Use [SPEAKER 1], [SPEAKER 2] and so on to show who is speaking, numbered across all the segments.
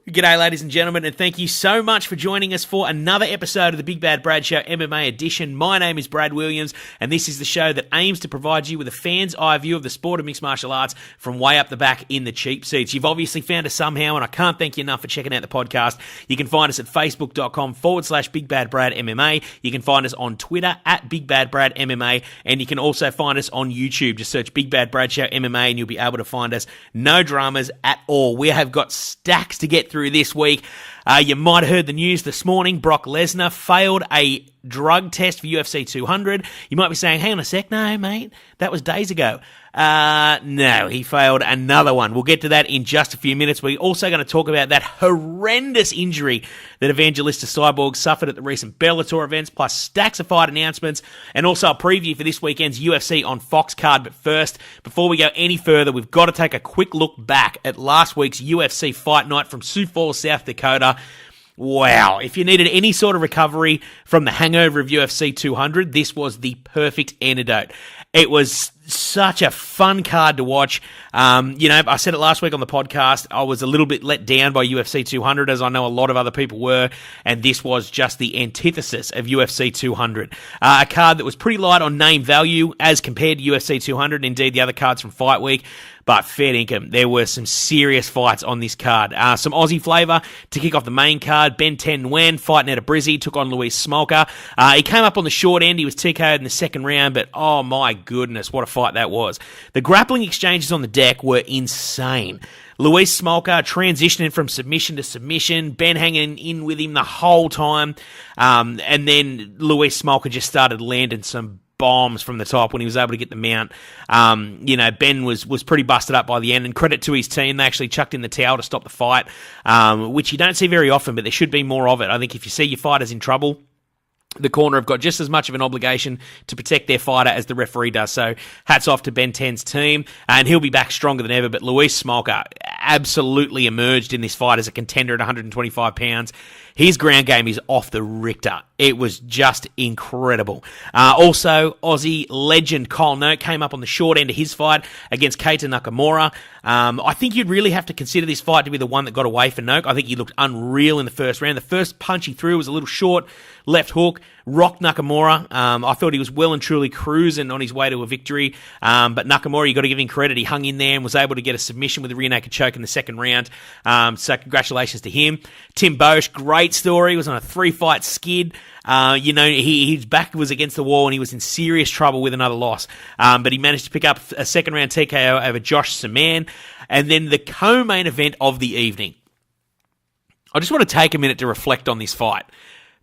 [SPEAKER 1] G'day, ladies and gentlemen, and thank you so much for joining us for another episode of the Big Bad Brad Show MMA edition. My name is Brad Williams, and this is the show that aims to provide you with a fan's eye view of the sport of mixed martial arts from way up the back in the cheap seats. You've obviously found us somehow, and I can't thank you enough for checking out the podcast. You can find us at facebook.com/BigBadBradMMA. You can find us on Twitter at BigBadBradMMA, and you can also find us on YouTube. Just search Big Bad Brad Show MMA, and you'll be able to find us. No dramas at all. We have got stacks to get through this week. You might have heard the news this morning. Brock Lesnar failed a drug test for UFC 200. You might be saying, hang on a sec. No, mate, that was days ago. No, he failed another one. We'll get to that in just a few minutes. We're also going to talk about that horrendous injury that Evangelist Santos suffered at the recent Bellator events, plus stacks of fight announcements, and also a preview for this weekend's UFC on Fox card. But first, before we go any further, we've got to take a quick look back at last week's UFC Fight Night from Sioux Falls, South Dakota. Wow, if you needed any sort of recovery from the hangover of UFC 200, this was the perfect antidote. It was such a fun card to watch. I said it last week on the podcast, I was a little bit let down by UFC 200, as I know a lot of other people were, and this was just the antithesis of UFC 200. A card that was pretty light on name value as compared to UFC 200, indeed the other cards from Fight Week. But fair dinkum, there were some serious fights on this card. Some Aussie flavour to kick off the main card. Ben 10 Nguyen fighting out of Brizzy, took on Luis Smolka. He came up on the short end. He was TKO'd in the second round, but oh my goodness, what a fight that was. The grappling exchanges on the deck were insane. Luis Smolka transitioning from submission to submission, Ben hanging in with him the whole time, and then Luis Smolka just started landing some bombs from the top when he was able to get the mount. Ben was pretty busted up by the end, and credit to his team, they actually chucked in the towel to stop the fight, which you don't see very often, but there should be more of it. I think if you see your fighters in trouble, the corner have got just as much of an obligation to protect their fighter as the referee does. So hats off to Ben 10's team, and he'll be back stronger than ever. But Luis Smolka absolutely emerged in this fight as a contender at 125 pounds. His ground game is off the Richter. It was just incredible. Also, Aussie legend Kyle Noak came up on the short end of his fight against Keita Nakamura. I think you'd really have to consider this fight to be the one that got away for Noak. I think he looked unreal in the first round. The first punch he threw was a little short left hook, rocked Nakamura. I thought he was well and truly cruising on his way to a victory. But Nakamura, you got to give him credit. He hung in there and was able to get a submission with a rear naked choke in the second round. So congratulations to him. Tim Boesch, great story. Was on a 3-fight skid. His back was against the wall and he was in serious trouble with another loss. But he managed to pick up a second round TKO over Josh Saman. And then the co-main event of the evening. I just want to take a minute to reflect on this fight,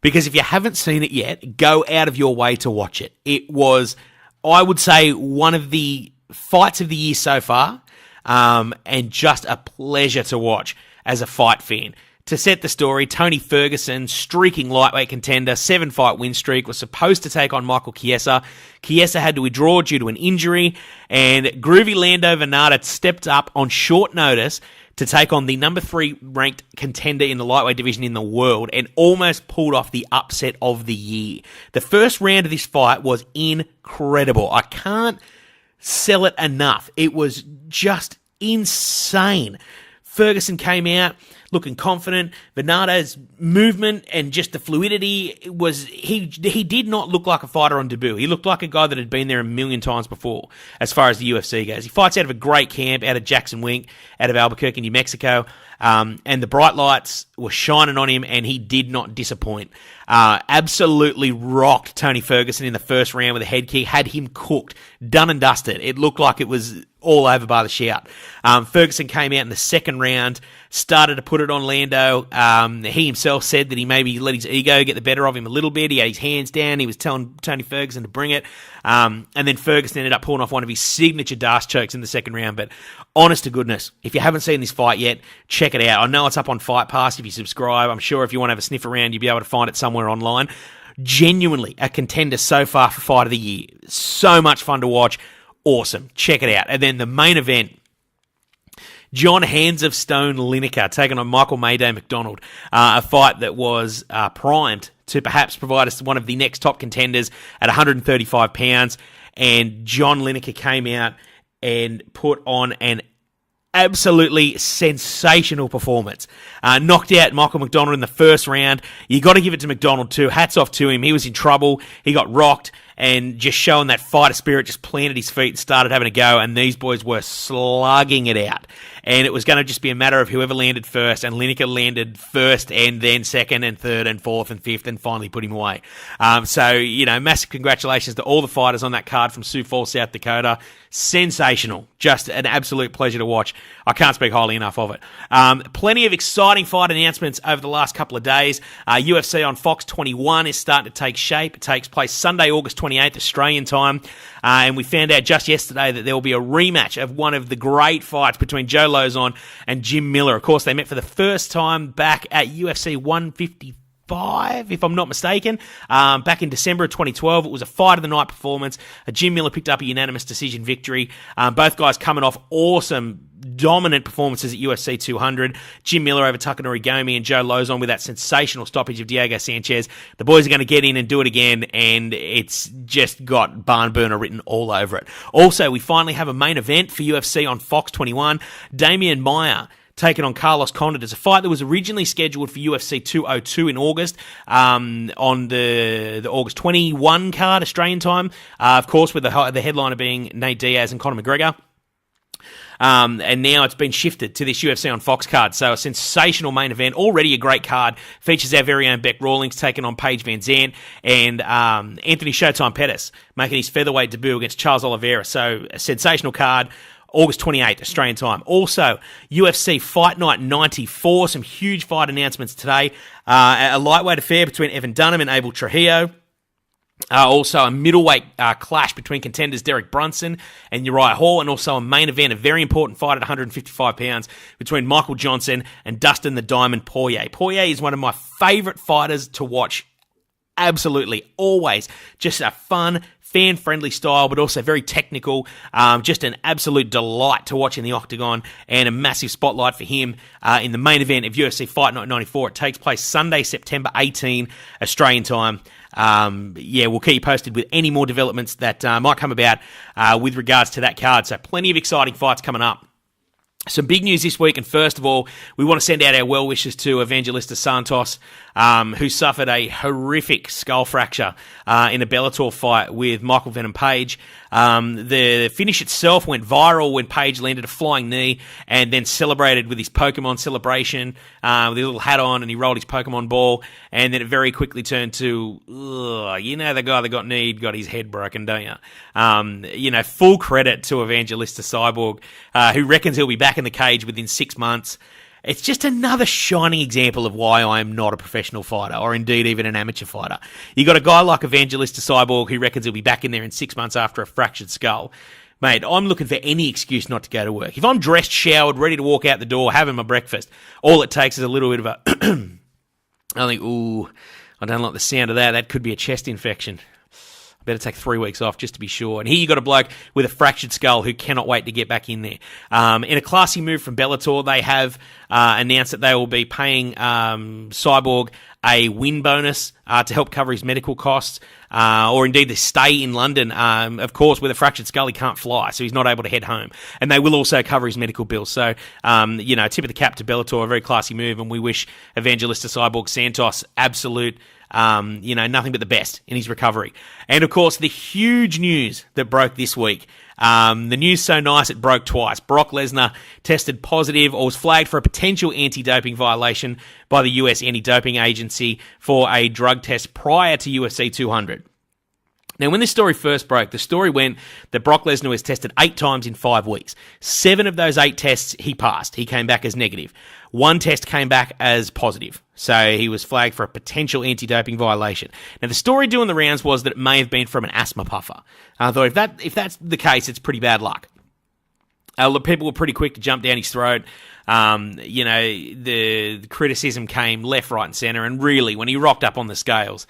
[SPEAKER 1] because if you haven't seen it yet, go out of your way to watch it. It was, I would say, one of the fights of the year so far, and just a pleasure to watch as a fight fan. To set the story, Tony Ferguson, streaking lightweight contender, 7-fight win streak, was supposed to take on Michael Chiesa. Chiesa had to withdraw due to an injury, and groovy Lando Vannata stepped up on short notice to take on the number 3 ranked contender in the lightweight division in the world, and almost pulled off the upset of the year. The first round of this fight was incredible. I can't sell it enough. It was just insane. Ferguson came out looking confident. Vannata's movement and just the fluidity he did not look like a fighter on debut. He looked like a guy that had been there a million times before as far as the UFC goes. He fights out of a great camp out of Jackson Wink, out of Albuquerque, New Mexico, and the bright lights were shining on him, and he did not disappoint. Absolutely rocked Tony Ferguson in the first round with a head kick, had him cooked, done and dusted. It looked like it was all over by the shout. Ferguson came out in the second round, started to put it on Lando. He himself said that he maybe let his ego get the better of him a little bit. He had his hands down. He was telling Tony Ferguson to bring it. And then Ferguson ended up pulling off one of his signature Darce chokes in the second round. But honest to goodness, if you haven't seen this fight yet, check it out. I know it's up on Fight Pass if you subscribe. I'm sure if you want to have a sniff around, you'll be able to find it somewhere online. Genuinely a contender so far for Fight of the Year. So much fun to watch. Awesome. Check it out. And then the main event, John Hands of Stone Lineker taking on Michael Mayday McDonald. A fight that was primed to perhaps provide us one of the next top contenders at 135 pounds. And John Lineker came out and put on an absolutely sensational performance. Knocked out Michael McDonald in the first round. You got to give it to McDonald too. Hats off to him. He was in trouble. He got rocked, and just showing that fighter spirit, just planted his feet and started having a go, and these boys were slugging it out. And it was going to just be a matter of whoever landed first, and Lineker landed first and then second and third and fourth and fifth and finally put him away. So, massive congratulations to all the fighters on that card from Sioux Falls, South Dakota. Sensational. Just an absolute pleasure to watch. I can't speak highly enough of it. Plenty of exciting fight announcements over the last couple of days. UFC on Fox 21 is starting to take shape. It takes place Sunday, August 28th, Australian time. And we found out just yesterday that there will be a rematch of one of the great fights between Joe Lozon and Jim Miller. Of course, they met for the first time back at UFC 155, if I'm not mistaken, back in December of 2012. It was a fight of the night performance. Jim Miller picked up a unanimous decision victory. Both guys coming off awesome, dominant performances at UFC 200. Jim Miller over Takanori Gomi and Joe Lozon with that sensational stoppage of Diego Sanchez. The boys are going to get in and do it again, and it's just got barn burner written all over it. Also, we finally have a main event for UFC on Fox 21. Damian Maia taking on Carlos Condit. It's a fight that was originally scheduled for UFC 202 in August, on the August 21 card, Australian time, of course, with the headliner being Nate Diaz and Conor McGregor. And now it's been shifted to this UFC on Fox card. So a sensational main event, already a great card. Features our very own Beck Rawlings taking on Paige Van Zandt, and Anthony Showtime Pettis making his featherweight debut against Charles Oliveira. So a sensational card. August 28th, Australian time. Also, UFC Fight Night 94. Some huge fight announcements today. A lightweight affair between Evan Dunham and Abel Trujillo. Also, a middleweight clash between contenders Derek Brunson and Uriah Hall, and also a main event, a very important fight at 155 pounds between Michael Johnson and Dustin the Diamond Poirier. Poirier is one of my favourite fighters to watch. Absolutely, always. Just a fun, fan-friendly style, but also very technical. Just an absolute delight to watch in the octagon, and a massive spotlight for him in the main event of UFC Fight Night 94. It takes place Sunday, September 18, Australian time. We'll keep you posted with any more developments that might come about with regards to that card. So plenty of exciting fights coming up. Some big news this week, and first of all, we want to send out our well wishes to Evangelist Santos, who suffered a horrific skull fracture in a Bellator fight with Michael Venom Page. The finish itself went viral when Page landed a flying knee and then celebrated with his Pokemon celebration with his little hat on, and he rolled his Pokemon ball, and then it very quickly turned to, the guy that got kneed got his head broken, don't you? Full credit to Evangelista Cyborg, who reckons he'll be back in the cage within 6 months. It's just another shining example of why I am not a professional fighter, or indeed even an amateur fighter. You got a guy like Evangelista Cyborg who reckons he'll be back in there in 6 months after a fractured skull. Mate, I'm looking for any excuse not to go to work. If I'm dressed, showered, ready to walk out the door, having my breakfast, all it takes is a little bit of a I think, I don't like the sound of that. That could be a chest infection. Better take 3 weeks off just to be sure. And here you got a bloke with a fractured skull who cannot wait to get back in there. In a classy move from Bellator, they have announced that they will be paying Cyborg a win bonus to help cover his medical costs, or indeed to stay in London. Of course, with a fractured skull, he can't fly, so he's not able to head home. And they will also cover his medical bills. So, tip of the cap to Bellator, a very classy move, and we wish Evangelista Cyborg Santos absolute nothing but the best in his recovery. And of course, the huge news that broke this week. The news so nice it broke twice. Brock Lesnar tested positive, or was flagged for a potential anti-doping violation by the US Anti-Doping Agency for a drug test prior to UFC 200. Now, when this story first broke, the story went that Brock Lesnar was tested 8 times in 5 weeks. 7 of those 8 tests he passed. He came back as negative. 1 test came back as positive. So he was flagged for a potential anti-doping violation. Now, the story doing the rounds was that it may have been from an asthma puffer. I thought if that's the case, it's pretty bad luck. People were pretty quick to jump down his throat. The criticism came left, right, and centre. And really, when he rocked up on the scales,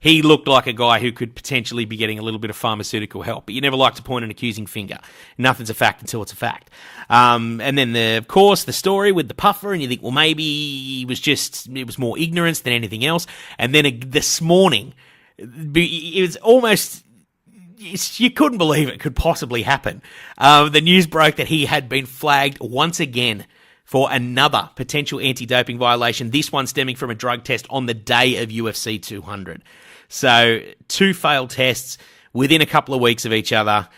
[SPEAKER 1] he looked like a guy who could potentially be getting a little bit of pharmaceutical help. But you never like to point an accusing finger. Nothing's a fact until it's a fact. And then, of course, the story with the puffer, and you think, well, maybe it was more ignorance than anything else. And then this morning, it was almost you couldn't believe it could possibly happen. The news broke that he had been flagged once again for another potential anti-doping violation, this one stemming from a drug test on the day of UFC 200. So 2 failed tests within a couple of weeks of each other.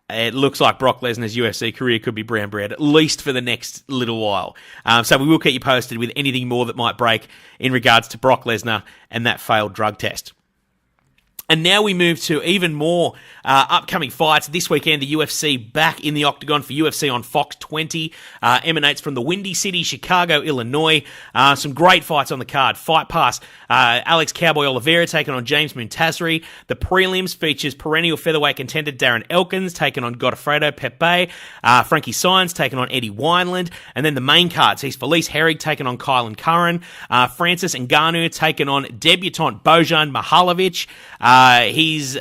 [SPEAKER 1] It looks like Brock Lesnar's UFC career could be brown bread, at least for the next little while. So we will keep you posted with anything more that might break in regards to Brock Lesnar and that failed drug test. And now we move to even more upcoming fights. This weekend, the UFC back in the octagon for UFC on Fox 20. Emanates from the Windy City, Chicago, Illinois. Some great fights on the card. Fight Pass, Alex Cowboy Oliveira taking on James Muntasri. The prelims features perennial featherweight contender Darren Elkins taking on Godofredo Pepe. Frankie Saenz taking on Eddie Wineland. And then the main card sees Felice Herrig taking on Kylan Curran. Francis Ngannou taking on debutant Bojan Mihajlovic. His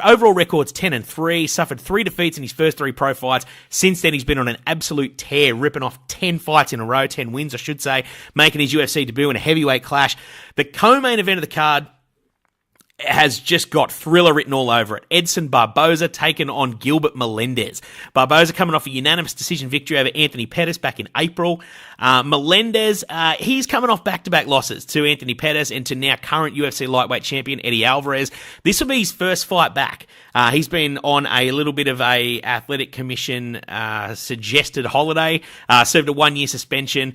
[SPEAKER 1] overall record's 10-3, suffered 3 defeats in his first 3 pro fights. Since then, he's been on an absolute tear, ripping off 10 fights in a row, 10 wins, I should say, making his UFC debut in a heavyweight clash. The co-main event of the card has just got thriller written all over it. Edson Barboza taking on Gilbert Melendez. Barboza coming off a unanimous decision victory over Anthony Pettis back in April. Melendez, he's coming off back-to-back losses to Anthony Pettis and to now current UFC lightweight champion Eddie Alvarez. This will be his first fight back. He's been on a little bit of a athletic commission suggested holiday, served a 1-year suspension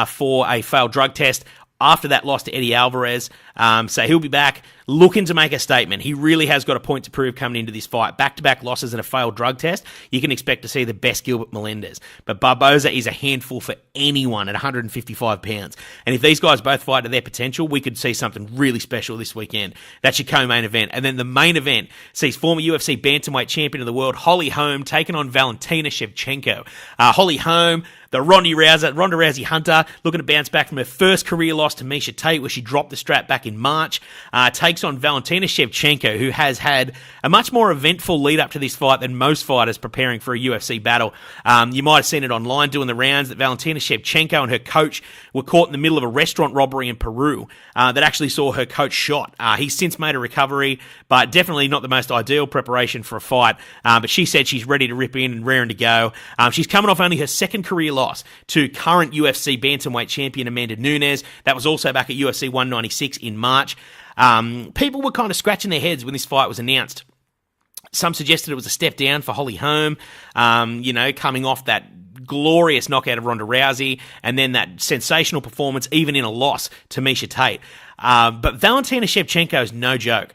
[SPEAKER 1] for a failed drug test. After that loss to Eddie Alvarez, so he'll be back looking to make a statement. He really has got a point to prove coming into this fight. Back-to-back losses and a failed drug test, you can expect to see the best Gilbert Melendez. But Barboza is a handful for anyone at 155 pounds. And if these guys both fight to their potential, we could see something really special this weekend. That's your co-main event. And then the main event sees former UFC bantamweight champion of the world, Holly Holm, taking on Valentina Shevchenko. Holly Holm, the Ronda Rousey hunter, looking to bounce back from her first career loss to Miesha Tate, where she dropped the strap back in March, takes on Valentina Shevchenko, who has had a much more eventful lead up to this fight than most fighters preparing for a UFC battle. You might have seen it online doing the rounds that Valentina Shevchenko and her coach were caught in the middle of a restaurant robbery in Peru that actually saw her coach shot. He's since made a recovery, but definitely not the most ideal preparation for a fight. But she said she's ready to rip in and raring to go. She's coming off only her second career loss to current UFC bantamweight champion Amanda Nunes. That was also back at UFC 196 in March. People were kind of scratching their heads when this fight was announced. Some suggested it was a step down for Holly Holm, coming off that glorious knockout of Ronda Rousey and then that sensational performance even in a loss to Miesha Tate. But Valentina Shevchenko is no joke.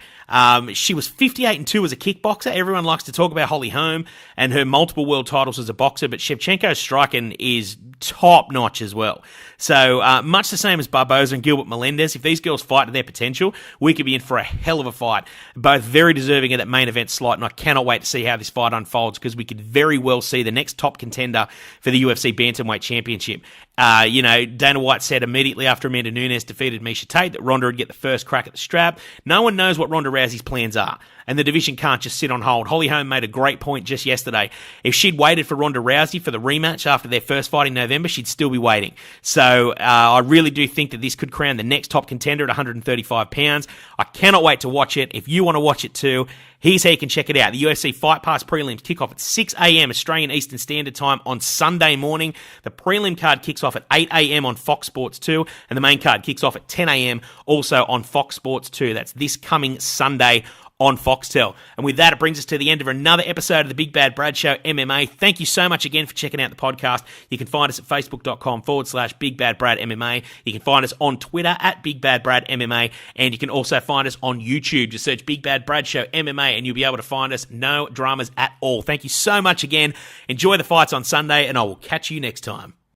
[SPEAKER 1] She was 58-2 as a kickboxer. Everyone likes to talk about Holly Holm and her multiple world titles as a boxer, but Shevchenko's striking is top-notch as well. So much the same as Barboza and Gilbert Melendez, if these girls fight to their potential, we could be in for a hell of a fight. Both very deserving of that main event slot, and I cannot wait to see how this fight unfolds because we could very well see the next top contender for the UFC Bantamweight Championship. Dana White said immediately after Amanda Nunes defeated Miesha Tate that Ronda would get the first crack at the strap. No one knows what Ronda Rousey's plans are, and the division can't just sit on hold. Holly Holm made a great point just yesterday. If she'd waited for Ronda Rousey for the rematch after their first fight in November, she'd still be waiting. So I really do think that this could crown the next top contender at 135 pounds. I cannot wait to watch it. If you want to watch it too, here's how you can check it out. The UFC Fight Pass prelims kick off at 6 a.m. Australian Eastern Standard Time on Sunday morning. The prelim card kicks off at 8 a.m. on Fox Sports 2, and the main card kicks off at 10 a.m. also on Fox Sports 2. That's this coming Sunday on Foxtel. And with that, it brings us to the end of another episode of the Big Bad Brad Show MMA. Thank you so much again for checking out the podcast. You can find us at facebook.com/Big Bad Brad MMA. You can find us on Twitter at Big Bad Brad MMA. And you can also find us on YouTube. Just search Big Bad Brad Show MMA and you'll be able to find us. No dramas at all. Thank you so much again. Enjoy the fights on Sunday and I will catch you next time.